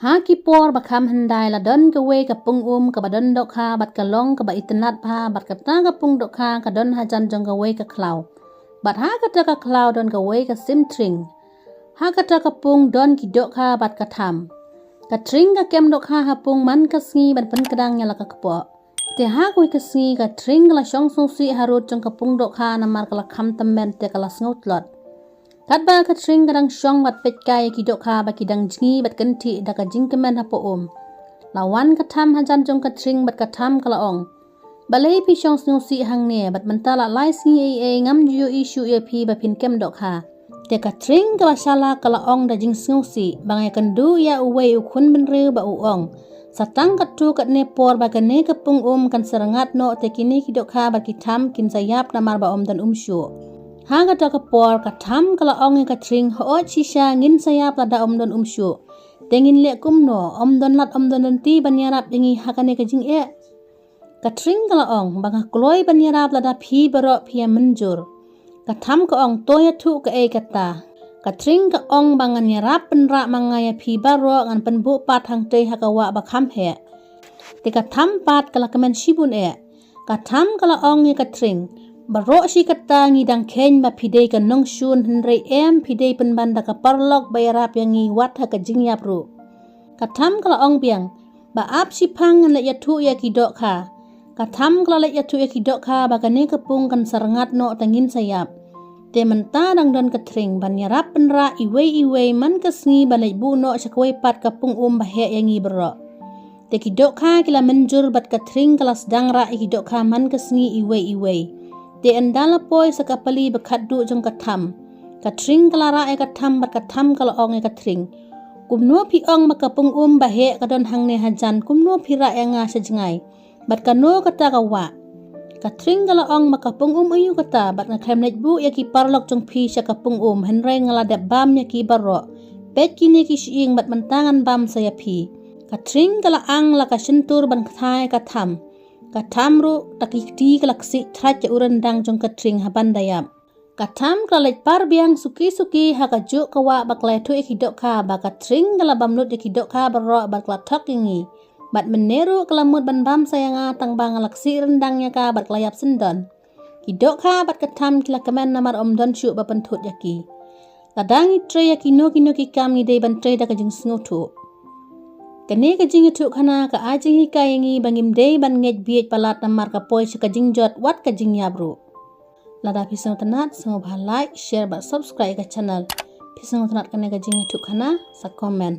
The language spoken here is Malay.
Ha kipor bakam hendai ladon ke we kapung ke badan dok ha bat kalong ke ba itenat pa bat kata kapung dok ha kadon hajan jong ke we ke klau. Bat ha kata ke klau don ke we ke simtring. Ha kata kapung don ki dok ha bat katam. Katring ke kem dok ha hapung man kesngi ban pen kedang nyala ke kepo. Te ha kui kesngi ke tring la syong sungsi harut jong kapung dok ha namar kala kam temben te kala sngot lot. Kat ba katring kadang syong bat petkai ki dok ha ba kidang jingi bat kenti da ka jingkemen hapo lawan katam hajan jong katring bat katam kala ong balai pi syong snusi hang ne bat mentala lai singi ngam ju isu ye pi ba pin kem dok ha te katring ka sala kala ong da jing snusi bangai kendu ya uwe ukun benre ba uong satang katu kat ne por ba kane kapung kan serengat no te kini ki dok ha ba kitam kin sayap namar ba dan syu ha kata kapor katam kala ong katring ho chisha ngin sayap lada don syu tengin le kumno don lat don nanti banyarap dingi hakane ka jing katring kala ong banga kloi banyarap lada phi baro phi menjur katam ka ong toya thu ka kata katring ka ong bangan nyarap penra mangaya phi baro ngan penbu pat hang te hakawa bakam he te katam pat kala kemen sibun katam kala ong katring baro si kata ngidang ken ba pidei ka nong syun henrei pidei penbanda ka parlok bayarap yang wat ha ka jingyap ru katam kala ong biang ba ap si pang le yatu ya kidok ha katam kala le yatu ya kidok ha ba kane kapung kan sarangat no tangin sayap te menta dang don katring banyarap penra iwe man kesngi balai bu no sakwai pat kapung ba he yang bro te kidok ha kila menjur bat katring kala sedang ra kidok ha man kesngi iwe te endala poi sakapali bakaddu jong katam katring kalara katam bat katam kala ong katring kumno pi ong makapung bahe kadon hangne hajan kumno pira nga sajengai bat kano kata kawa katring kala ong makapung ayu kata bat ngakem bu yaki parlok jong pi sakapung henrei ngalada bam yaki baro pet kini ki siing bat mentangan bam saya pi katring kala ang la kasentur ban thai katam katamru takikti kalaksi traj urendang jong katring habandayam katam kalaj par biang suki haka juk kawa baklai tu ikidok ka bakatring kala bamlut ikidok ka baro bakla takingi bat meneru kelamut ban bam sayanga tang bang alaksi rendangnya ka bat layap sendon kidok ka bat katam kila kemen namar don syu ba pentut yaki ladangi tre yaki no kikam ni dei ban tre da kajing sngutu kene kajing itu kana ka ajing hikayengi bangim day ban ngej biet palat namar ka poi kajing jot wat kajing yabru lada pisang tenat semua like share ba subscribe ka channel pisang tenat kene kajing itu kana sa comment